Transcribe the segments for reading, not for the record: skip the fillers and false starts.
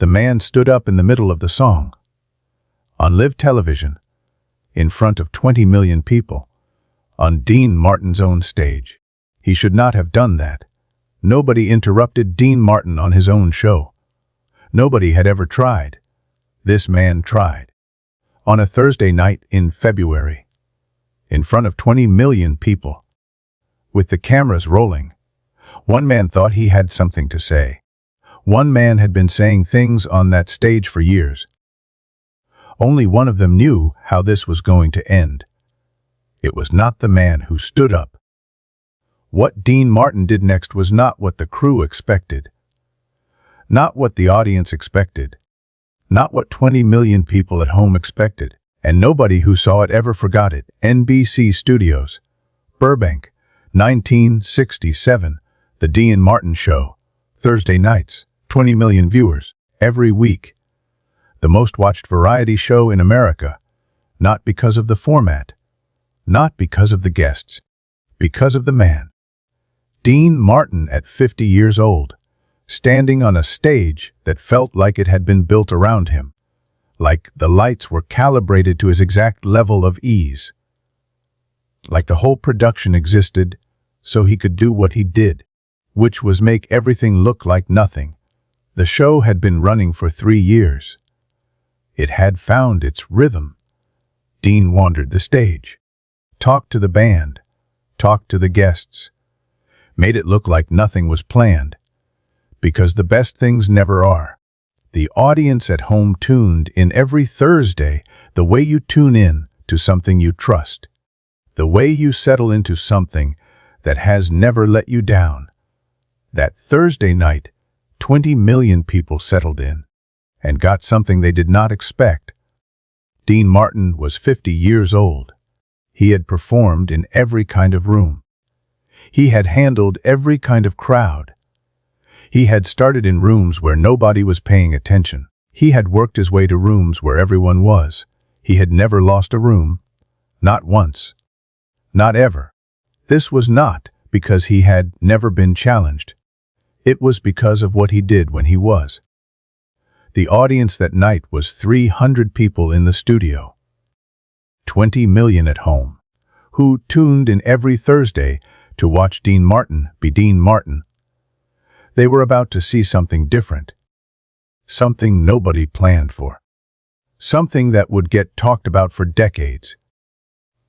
The man stood up in the middle of the song. On live television, in front of 20 million people, on Dean Martin's own stage. He should not have done that. Nobody interrupted Dean Martin on his own show. Nobody had ever tried. This man tried. On a Thursday night in February, in front of 20 million people, with the cameras rolling, one man thought he had something to say. One man had been saying things on that stage for years. Only one of them knew how this was going to end. It was not the man who stood up. What Dean Martin did next was not what the crew expected. Not what the audience expected. Not what 20 million people at home expected. And nobody who saw it ever forgot it. NBC Studios, Burbank, 1967. The Dean Martin Show. Thursday nights, 20 million viewers, every week. The most watched variety show in America. Not because of the format. Not because of the guests. Because of the man. Dean Martin at 50 years old, standing on a stage that felt like it had been built around him, like the lights were calibrated to his exact level of ease, like the whole production existed so he could do what he did, which was make everything look like nothing. The show had been running for 3 years. It had found its rhythm. Dean wandered the stage, talked to the band, talked to the guests, made it look like nothing was planned, because the best things never are. The audience at home tuned in every Thursday the way you tune in to something you trust, the way you settle into something that has never let you down. That Thursday night, 20 million people settled in and got something they did not expect. Dean Martin was 50 years old. He had performed in every kind of room. He had handled every kind of crowd. He had started in rooms where nobody was paying attention. He had worked his way to rooms where everyone was. He had never lost a room. Not once. Not ever. This was not because he had never been challenged. It was because of what he did when he was. The audience that night was 300 people in the studio. 20 million at home, who tuned in every Thursday to watch Dean Martin be Dean Martin. They were about to see something different. Something nobody planned for. Something that would get talked about for decades.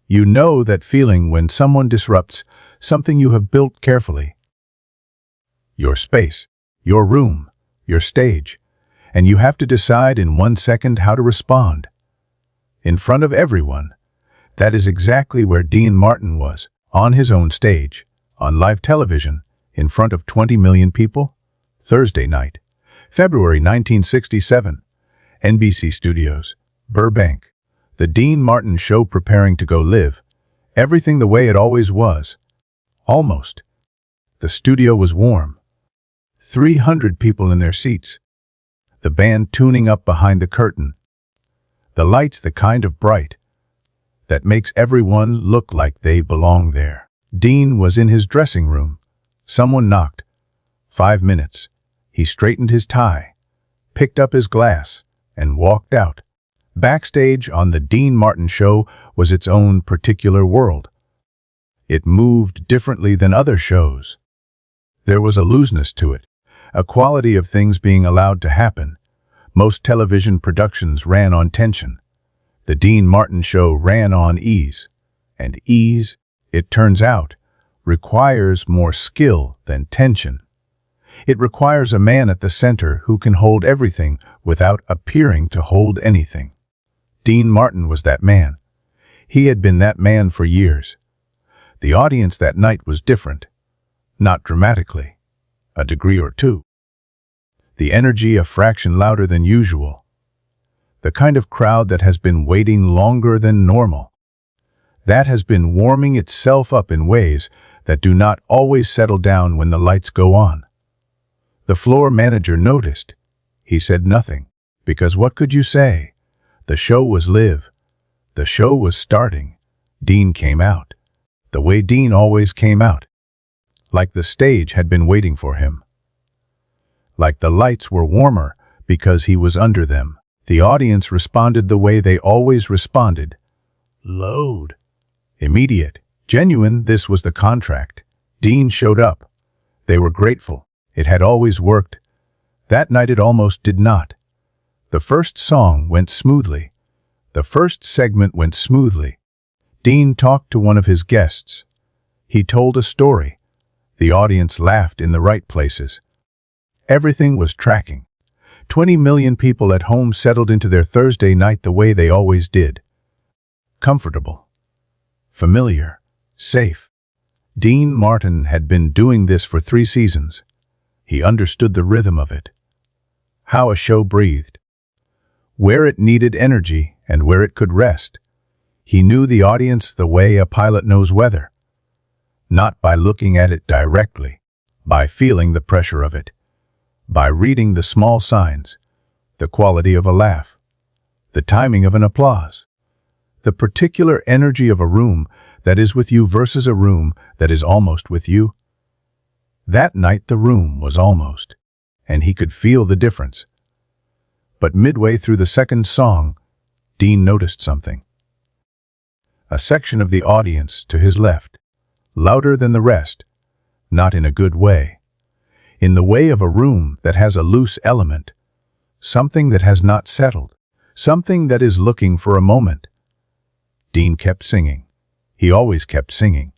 You know that feeling when someone disrupts something you have built carefully. Your space, your room, your stage, and you have to decide in 1 second how to respond. In front of everyone. That is exactly where Dean Martin was, on his own stage, on live television, in front of 20 million people. Thursday night, February 1967, NBC Studios, Burbank. The Dean Martin Show preparing to go live. Everything the way it always was. Almost. The studio was warm. 300 people in their seats. The band tuning up behind the curtain. The lights the kind of bright that makes everyone look like they belong there. Dean was in his dressing room. Someone knocked. 5 minutes. He straightened his tie, picked up his glass, and walked out. Backstage on the Dean Martin Show was its own particular world. It moved differently than other shows. There was a looseness to it, a quality of things being allowed to happen. Most television productions ran on tension. The Dean Martin Show ran on ease. And ease, it turns out, requires more skill than tension. It requires a man at the center who can hold everything without appearing to hold anything. Dean Martin was that man. He had been that man for years. The audience that night was different. Not dramatically. A degree or two. The energy a fraction louder than usual. The kind of crowd that has been waiting longer than normal. That has been warming itself up in ways that do not always settle down when the lights go on. The floor manager noticed. He said nothing, because what could you say? The show was live. The show was starting. Dean came out. The way Dean always came out. Like the stage had been waiting for him. Like the lights were warmer because he was under them. The audience responded the way they always responded. Loud. Immediate. Genuine. This was the contract. Dean showed up. They were grateful. It had always worked. That night it almost did not. The first song went smoothly. The first segment went smoothly. Dean talked to one of his guests. He told a story. The audience laughed in the right places. Everything was tracking. 20 million people at home settled into their Thursday night the way they always did. Comfortable. Familiar. Safe. Dean Martin had been doing this for 3 seasons. He understood the rhythm of it. How a show breathed. Where it needed energy and where it could rest. He knew the audience the way a pilot knows weather. Not by looking at it directly, by feeling the pressure of it, by reading the small signs, the quality of a laugh, the timing of an applause, the particular energy of a room that is with you versus a room that is almost with you. That night the room was almost, and he could feel the difference. But midway through the second song, Dean noticed something. A section of the audience to his left, louder than the rest, not in a good way. In the way of a room that has a loose element, something that has not settled, something that is looking for a moment. Dean kept singing. He always kept singing.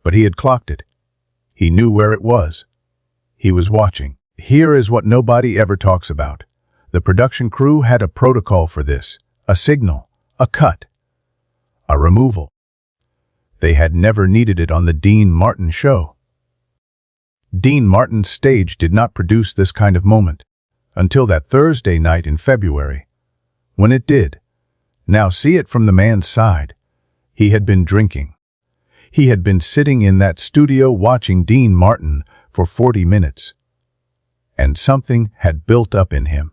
But he had clocked it. He knew where it was. He was watching. Here is what nobody ever talks about. The production crew had a protocol for this, a signal, a cut, a removal. They had never needed it on the Dean Martin show. Dean Martin's stage did not produce this kind of moment until that Thursday night in February. When it did, now see it from the man's side. He had been drinking. He had been sitting in that studio watching Dean Martin for 40 minutes. And something had built up in him.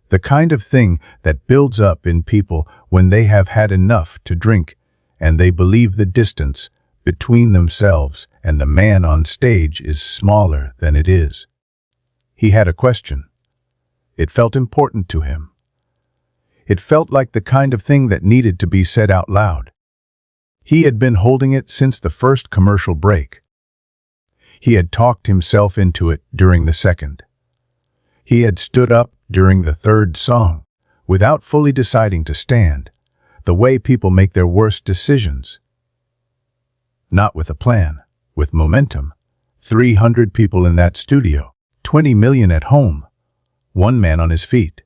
The kind of thing that builds up in people when they have had enough to drink and they believe the distance between themselves and the man on stage is smaller than it is. He had a question. It felt important to him. It felt like the kind of thing that needed to be said out loud. He had been holding it since the first commercial break. He had talked himself into it during the second. He had stood up during the third song, without fully deciding to stand, the way people make their worst decisions. Not with a plan, with momentum. 300 people in that studio, 20 million at home, one man on his feet,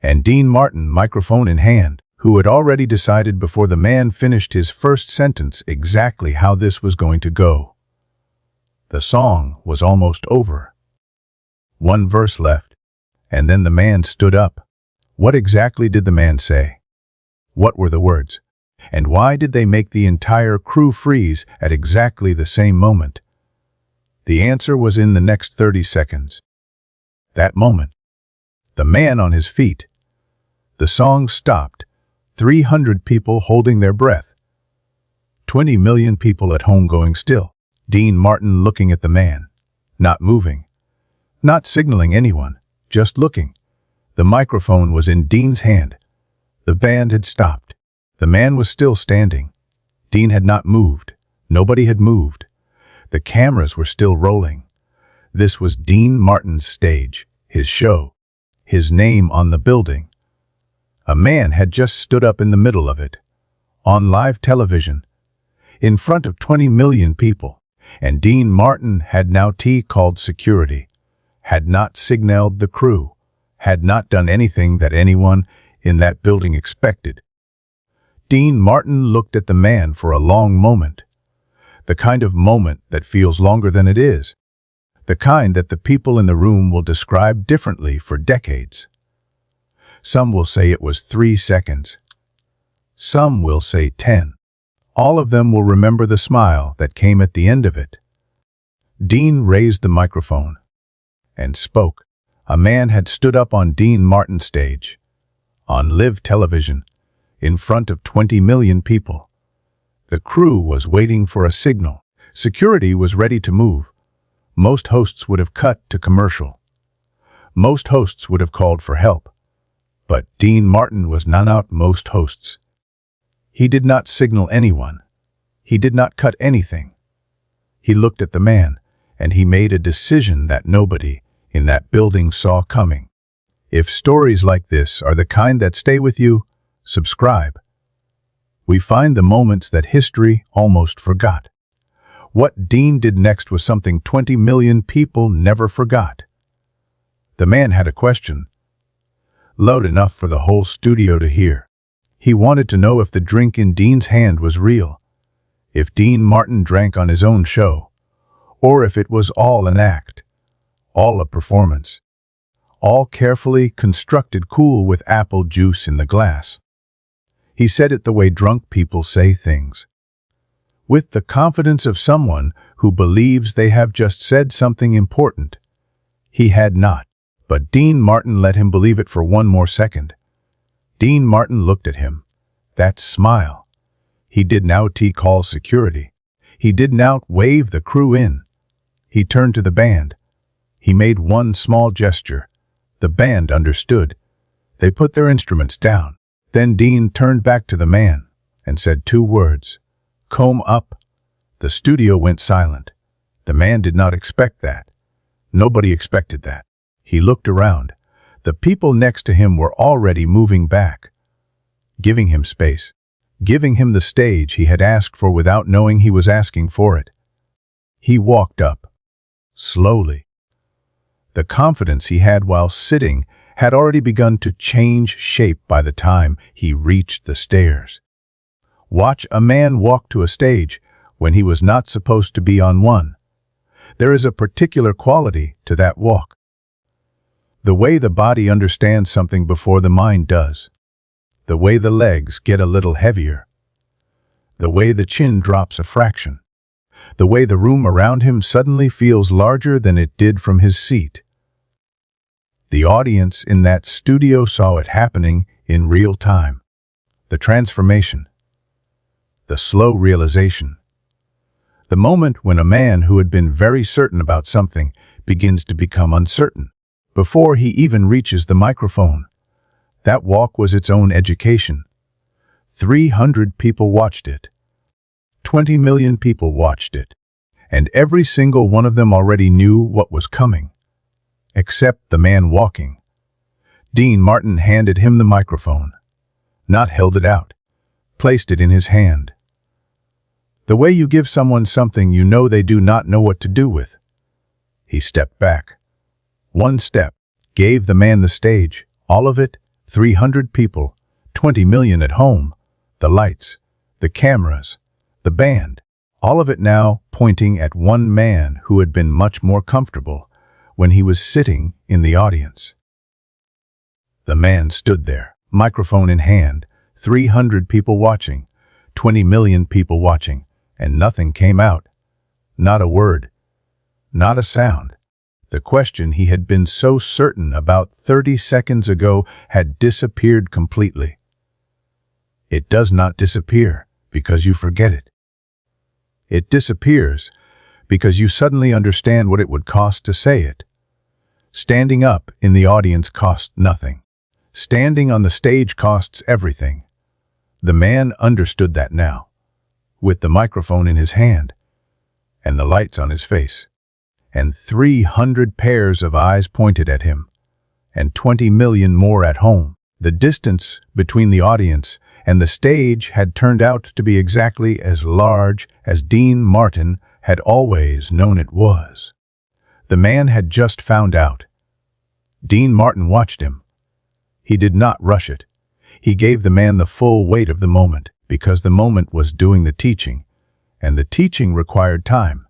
and Dean Martin, microphone in hand, who had already decided before the man finished his first sentence exactly how this was going to go. The song was almost over. One verse left, and then the man stood up. What exactly did the man say? What were the words? And why did they make the entire crew freeze at exactly the same moment? The answer was in the next 30 seconds. That moment. The man on his feet. The song stopped. 300 people holding their breath. 20 million people at home going still. Dean Martin looking at the man. Not moving. Not signaling anyone. Just looking. The microphone was in Dean's hand. The band had stopped. The man was still standing. Dean had not moved. Nobody had moved. The cameras were still rolling. This was Dean Martin's stage, his show, his name on the building. A man had just stood up in the middle of it, on live television, in front of 20 million people, and Dean Martin had now called security, had not signaled the crew, had not done anything that anyone in that building expected. Dean Martin looked at the man for a long moment, the kind of moment that feels longer than it is, the kind that the people in the room will describe differently for decades. Some will say it was 3 seconds. Some will say 10. All of them will remember the smile that came at the end of it. Dean raised the microphone and spoke. A man had stood up on Dean Martin's stage, on live television, in front of 20 million people. The crew was waiting for a signal. Security was ready to move. Most hosts would have cut to commercial. Most hosts would have called for help. But Dean Martin was not out most hosts. He did not signal anyone. He did not cut anything. He looked at the man, and he made a decision that nobody in that building saw coming. If stories like this are the kind that stay with you, subscribe. We find the moments that history almost forgot. What Dean did next was something 20 million people never forgot. The man had a question, loud enough for the whole studio to hear. He wanted to know if the drink in Dean's hand was real, if Dean Martin drank on his own show, or if it was all an act, all a performance, all carefully constructed cool with apple juice in the glass. He said it the way drunk people say things, with the confidence of someone who believes they have just said something important. He had not, but Dean Martin let him believe it for one more second. Dean Martin looked at him. That smile. He did now call security. He did now wave the crew in. He turned to the band. He made one small gesture. The band understood. They put their instruments down. Then Dean turned back to the man and said 2 words. Comb up. The studio went silent. The man did not expect that. Nobody expected that. He looked around. The people next to him were already moving back, giving him space, giving him the stage he had asked for without knowing he was asking for it. He walked up, slowly. The confidence he had while sitting had already begun to change shape by the time he reached the stairs. Watch a man walk to a stage when he was not supposed to be on one. There is a particular quality to that walk. The way the body understands something before the mind does. The way the legs get a little heavier. The way the chin drops a fraction. The way the room around him suddenly feels larger than it did from his seat. The audience in that studio saw it happening in real time. The transformation. The slow realization. The moment when a man who had been very certain about something begins to become uncertain. Before he even reaches the microphone. That walk was its own education. 300 people watched it. 20 million people watched it. And every single one of them already knew what was coming. Except the man walking. Dean Martin handed him the microphone. Not held it out. Placed it in his hand. The way you give someone something you know they do not know what to do with. He stepped back. 1 step, gave the man the stage, all of it, 300 people, 20 million at home, the lights, the cameras, the band, all of it now pointing at one man who had been much more comfortable when he was sitting in the audience. The man stood there, microphone in hand, 300 people watching, 20 million people watching, and nothing came out. Not a word, not a sound. The question he had been so certain about 30 seconds ago had disappeared completely. It does not disappear because you forget it. It disappears because you suddenly understand what it would cost to say it. Standing up in the audience costs nothing. Standing on the stage costs everything. The man understood that now, with the microphone in his hand and the lights on his face. And 300 pairs of eyes pointed at him, and 20 million more at home. The distance between the audience and the stage had turned out to be exactly as large as Dean Martin had always known it was. The man had just found out. Dean Martin watched him. He did not rush it. He gave the man the full weight of the moment, because the moment was doing the teaching, and the teaching required time.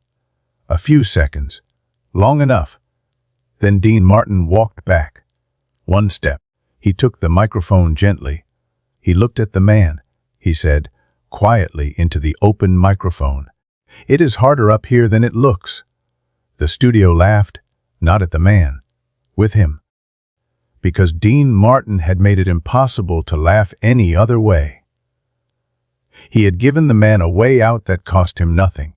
A few seconds. Long enough. Then Dean Martin walked back. 1 step. He took the microphone gently. He looked at the man. He said, quietly into the open microphone, "It is harder up here than it looks." The studio laughed, not at the man, with him. Because Dean Martin had made it impossible to laugh any other way. He had given the man a way out that cost him nothing.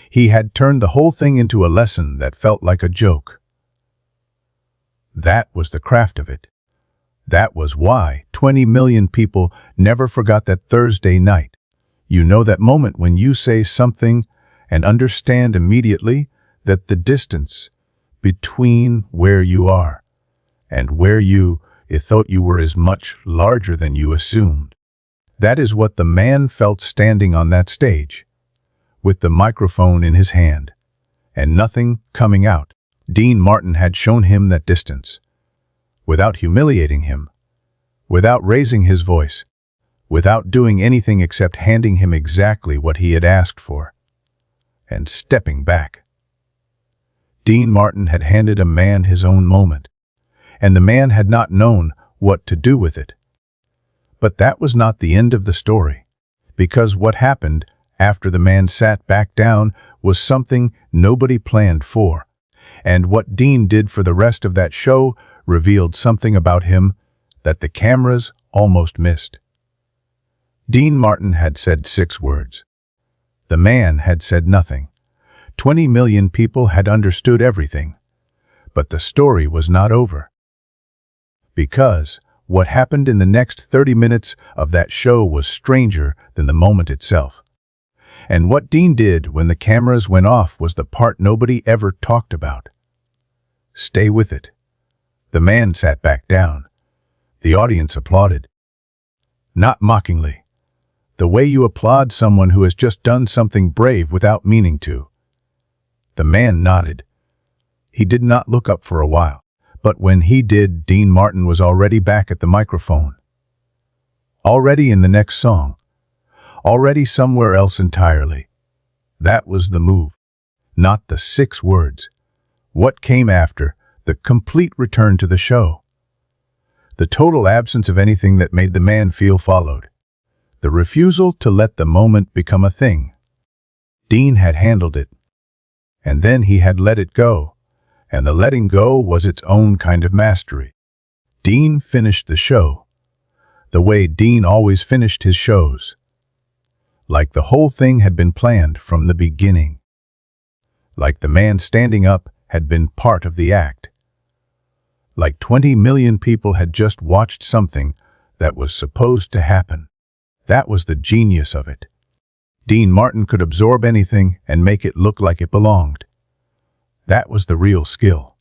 He had turned the whole thing into a lesson that felt like a joke. That was the craft of it. That was why 20 million people never forgot that Thursday night. You know that moment when you say something and understand immediately that the distance between where you are and where you thought you were is much larger than you assumed. That is what the man felt standing on that stage, with the microphone in his hand, and nothing coming out. Dean Martin had shown him that distance, without humiliating him, without raising his voice, without doing anything except handing him exactly what he had asked for, and stepping back. Dean Martin had handed a man his own moment, and the man had not known what to do with it. But that was not the end of the story, because what happened after the man sat back down was something nobody planned for, and what Dean did for the rest of that show revealed something about him that the cameras almost missed. Dean Martin had said 6 words. The man had said nothing. 20 million people had understood everything. But the story was not over. Because what happened in the next 30 minutes of that show was stranger than the moment itself. And what Dean did when the cameras went off was the part nobody ever talked about. Stay with it. The man sat back down. The audience applauded. Not mockingly. The way you applaud someone who has just done something brave without meaning to. The man nodded. He did not look up for a while, but when he did, Dean Martin was already back at the microphone. Already in the next song. Already somewhere else entirely. That was the move. Not the 6 words. What came after, the complete return to the show. The total absence of anything that made the man feel followed. The refusal to let the moment become a thing. Dean had handled it. And then he had let it go. And the letting go was its own kind of mastery. Dean finished the show. The way Dean always finished his shows. Like the whole thing had been planned from the beginning. Like the man standing up had been part of the act. Like 20 million people had just watched something that was supposed to happen. That was the genius of it. Dean Martin could absorb anything and make it look like it belonged. That was the real skill.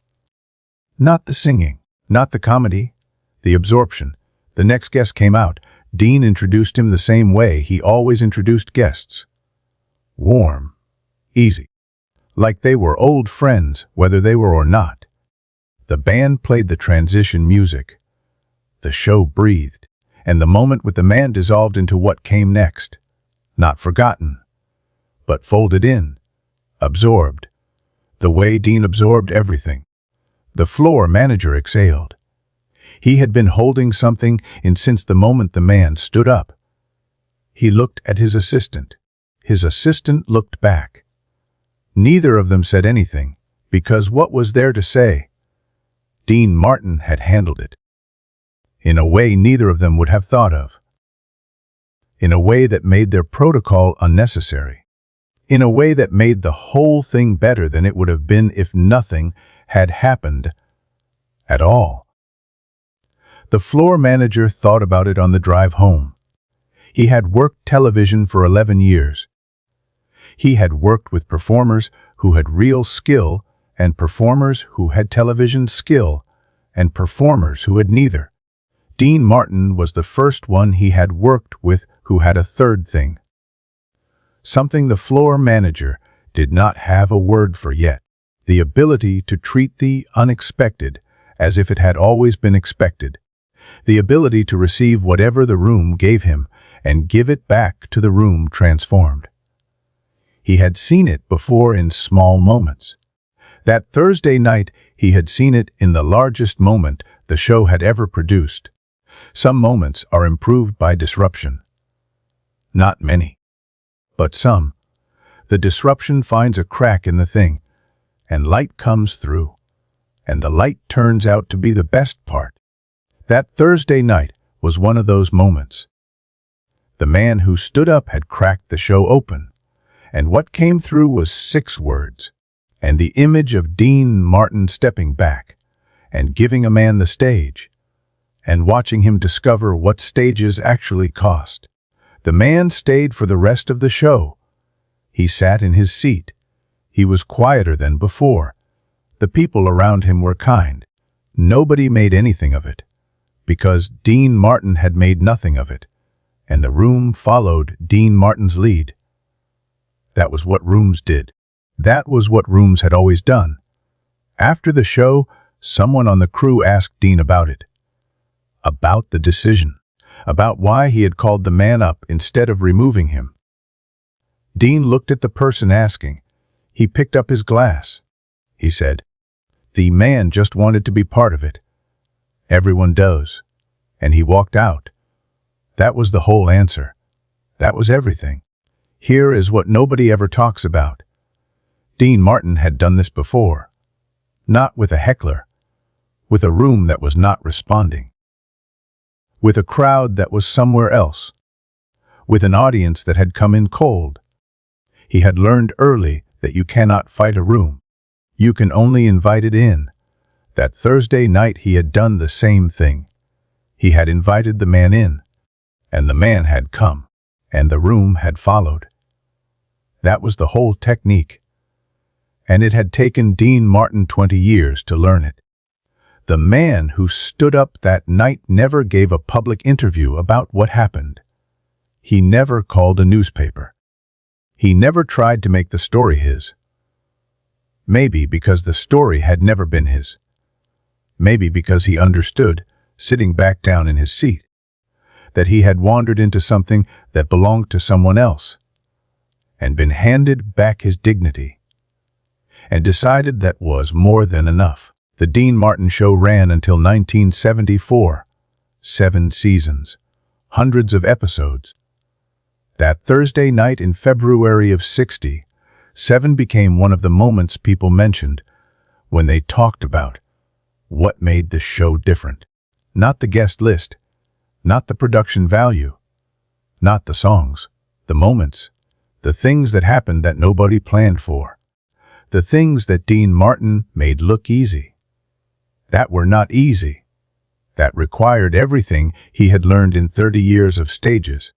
Not the singing, not the comedy, the absorption. The next guest came out. Dean introduced him the same way he always introduced guests. Warm, easy, like they were old friends, whether they were or not. The band played the transition music. The show breathed, and the moment with the man dissolved into what came next. Not forgotten, but folded in, absorbed. The way Dean absorbed everything. The floor manager exhaled. He had been holding something in since the moment the man stood up. He looked at his assistant. His assistant looked back. Neither of them said anything, because what was there to say? Dean Martin had handled it. In a way neither of them would have thought of. In a way that made their protocol unnecessary. In a way that made the whole thing better than it would have been if nothing had happened at all. The floor manager thought about it on the drive home. He had worked television for 11 years. He had worked with performers who had real skill and performers who had television skill and performers who had neither. Dean Martin was the first one he had worked with who had a third thing. Something the floor manager did not have a word for yet. The ability to treat the unexpected as if it had always been expected. The ability to receive whatever the room gave him and give it back to the room transformed. He had seen it before in small moments. That Thursday night, he had seen it in the largest moment the show had ever produced. Some moments are improved by disruption. Not many, but some. The disruption finds a crack in the thing, and light comes through, and the light turns out to be the best part. That Thursday night was one of those moments. The man who stood up had cracked the show open, and what came through was 6 words, and the image of Dean Martin stepping back, and giving a man the stage, and watching him discover what stages actually cost. The man stayed for the rest of the show. He sat in his seat. He was quieter than before. The people around him were kind. Nobody made anything of it, because Dean Martin had made nothing of it, and the room followed Dean Martin's lead. That was what rooms did. That was what rooms had always done. After the show, someone on the crew asked Dean about it. About the decision. About why he had called the man up instead of removing him. Dean looked at the person asking. He picked up his glass. He said, "The man just wanted to be part of it. Everyone does." And he walked out. That was the whole answer. That was everything. Here is what nobody ever talks about. Dean Martin had done this before. Not with a heckler. With a room that was not responding. With a crowd that was somewhere else. With an audience that had come in cold. He had learned early that you cannot fight a room. You can only invite it in. That Thursday night he had done the same thing. He had invited the man in, and the man had come, and the room had followed. That was the whole technique. And it had taken Dean Martin 20 years to learn it. The man who stood up that night never gave a public interview about what happened. He never called a newspaper. He never tried to make the story his. Maybe because the story had never been his. Maybe because he understood, sitting back down in his seat, that he had wandered into something that belonged to someone else, and been handed back his dignity, and decided that was more than enough. The Dean Martin Show ran until 1974, 7 seasons, hundreds of episodes. That Thursday night in February of '60, 7 became one of the moments people mentioned when they talked about what made the show different. Not the guest list, not the production value, not the songs, the moments, the things that happened that nobody planned for, the things that Dean Martin made look easy. That were not easy. That required everything he had learned in 30 years of stages.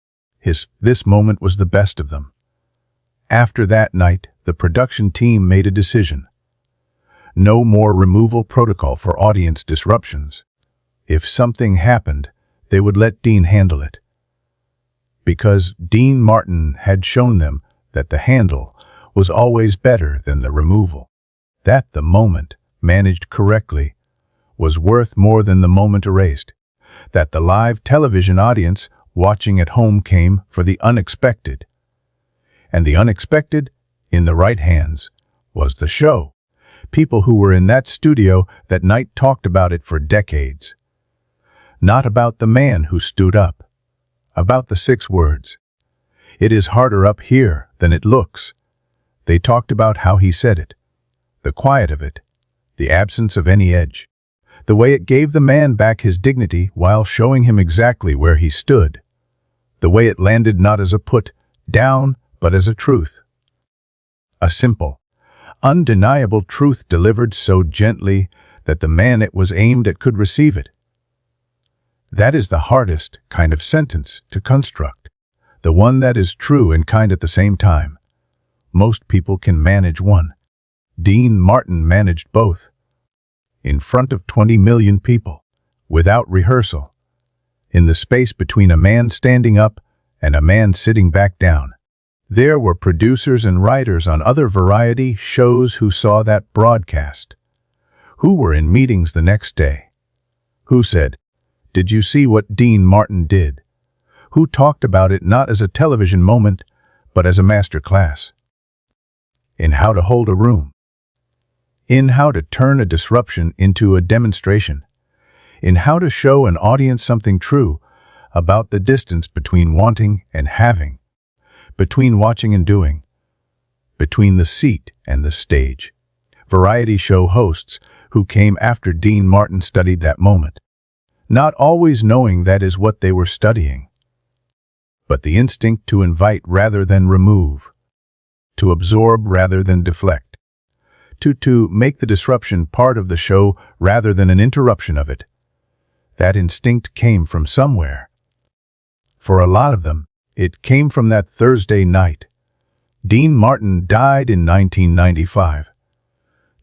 This moment was the best of them. After that night, the production team made a decision. No more removal protocol for audience disruptions. If something happened, they would let Dean handle it. Because Dean Martin had shown them that the handle was always better than the removal. That the moment, managed correctly, was worth more than the moment erased. That the live television audience watching at home came for the unexpected. And the unexpected, in the right hands, was the show. People who were in that studio that night talked about it for decades. Not about the man who stood up. About the 6 words. It is harder up here than it looks. They talked about how he said it. The quiet of it. The absence of any edge. The way it gave the man back his dignity while showing him exactly where he stood. The way it landed not as a put down, but as a truth. A simple, undeniable truth delivered so gently that the man it was aimed at could receive it. That is the hardest kind of sentence to construct, the one that is true and kind at the same time. Most people can manage one. Dean Martin managed both. In front of 20 million people, without rehearsal, in the space between a man standing up and a man sitting back down. There were producers and writers on other variety shows who saw that broadcast, who were in meetings the next day, who said, "Did you see what Dean Martin did?" Who talked about it not as a television moment, but as a master class in how to hold a room, in how to turn a disruption into a demonstration, in how to show an audience something true about the distance between wanting and having, between watching and doing, between the seat and the stage. Variety show hosts who came after Dean Martin studied that moment, not always knowing that is what they were studying, but the instinct to invite rather than remove, to absorb rather than deflect, to make the disruption part of the show rather than an interruption of it. That instinct came from somewhere. For a lot of them, it came from that Thursday night. Dean Martin died in 1995.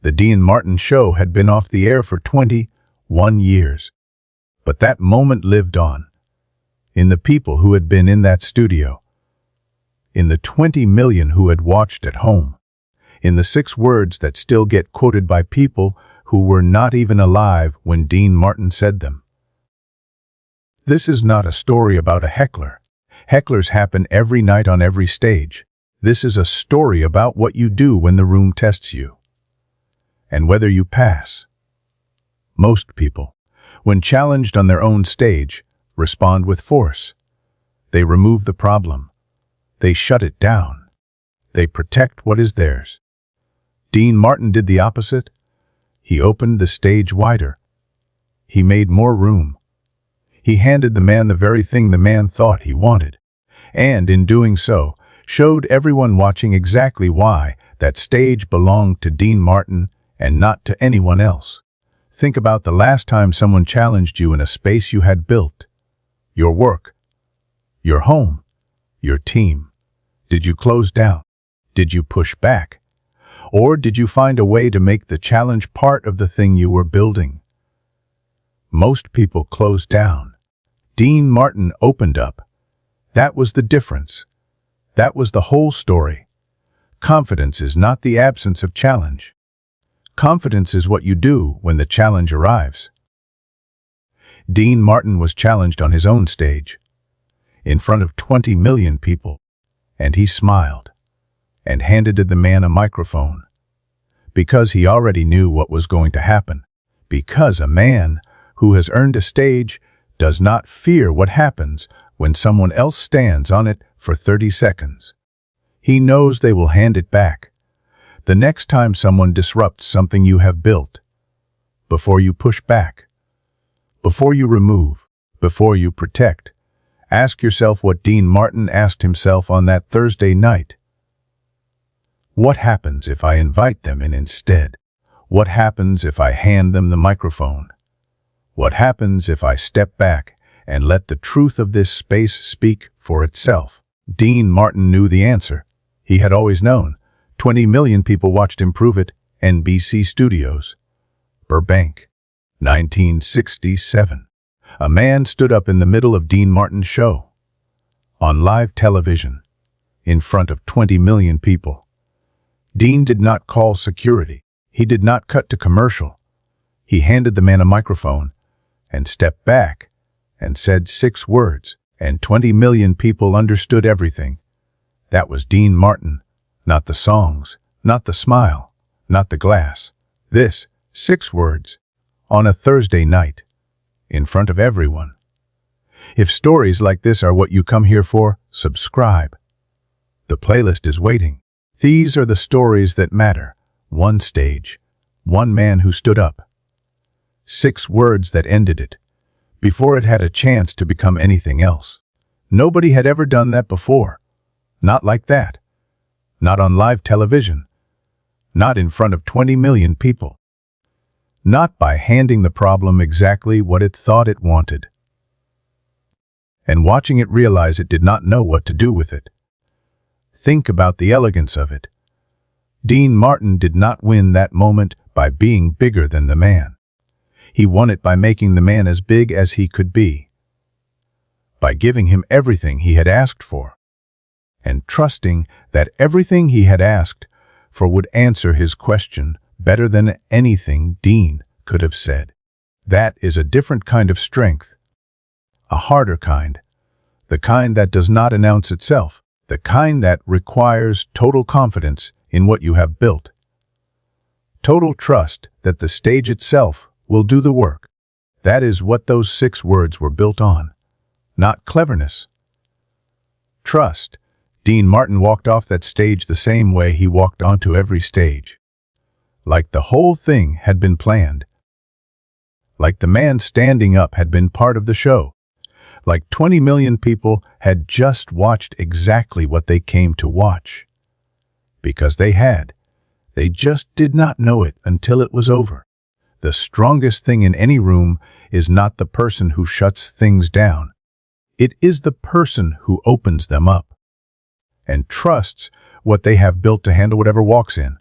The Dean Martin Show had been off the air for 21 years. But that moment lived on. In the people who had been in that studio. In the 20 million who had watched at home. In the 6 words that still get quoted by people who were not even alive when Dean Martin said them. This is not a story about a heckler. Hecklers happen every night on every stage. This is a story about what you do when the room tests you. And whether you pass. Most people, when challenged on their own stage, respond with force. They remove the problem. They shut it down. They protect what is theirs. Dean Martin did the opposite. He opened the stage wider. He made more room. He handed the man the very thing the man thought he wanted, and in doing so, showed everyone watching exactly why that stage belonged to Dean Martin and not to anyone else. Think about the last time someone challenged you in a space you had built. Your work, your home, your team. Did you close down? Did you push back? Or did you find a way to make the challenge part of the thing you were building? Most people closed down. Dean Martin opened up. That was the difference. That was the whole story. Confidence is not the absence of challenge. Confidence is what you do when the challenge arrives. Dean Martin was challenged on his own stage, in front of 20 million people, and he smiled, and handed the man a microphone, because he already knew what was going to happen, because a man who has earned a stage does not fear what happens when someone else stands on it for 30 seconds. He knows they will hand it back. The next time someone disrupts something you have built, before you push back, before you remove, before you protect, ask yourself what Dean Martin asked himself on that Thursday night. What happens if I invite them in instead? What happens if I hand them the microphone? What happens if I step back and let the truth of this space speak for itself? Dean Martin knew the answer. He had always known. 20 million people watched him prove it. NBC Studios. Burbank. 1967. A man stood up in the middle of Dean Martin's show. On live television. In front of 20 million people. Dean did not call security. He did not cut to commercial. He handed the man a microphone and stepped back and said 6 words, and 20 million people understood everything. That was Dean Martin. Not the songs, not the smile, not the glass. This, 6 words, on a Thursday night, in front of everyone. If stories like this are what you come here for, subscribe. The playlist is waiting. These are the stories that matter. One stage, one man who stood up. 6 words that ended it, before it had a chance to become anything else. Nobody had ever done that before. Not like that. Not on live television. Not in front of 20 million people. Not by handing the problem exactly what it thought it wanted. And watching it realize it did not know what to do with it. Think about the elegance of it. Dean Martin did not win that moment by being bigger than the man. He won it by making the man as big as he could be. By giving him everything he had asked for. And trusting that everything he had asked for would answer his question better than anything Dean could have said. That is a different kind of strength. A harder kind. The kind that does not announce itself. The kind that requires total confidence in what you have built. Total trust that the stage itself will do the work. That is what those 6 words were built on. Not cleverness. Trust. Dean Martin walked off that stage the same way he walked onto every stage. Like the whole thing had been planned. Like the man standing up had been part of the show. Like 20 million people had just watched exactly what they came to watch. Because they had. They just did not know it until it was over. The strongest thing in any room is not the person who shuts things down. It is the person who opens them up and trusts what they have built to handle whatever walks in.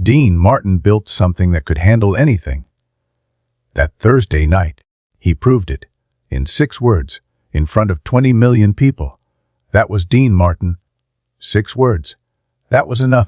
Dean Martin built something that could handle anything. That Thursday night, he proved it, in 6 words, in front of 20 million people. That was Dean Martin. 6 words. That was enough.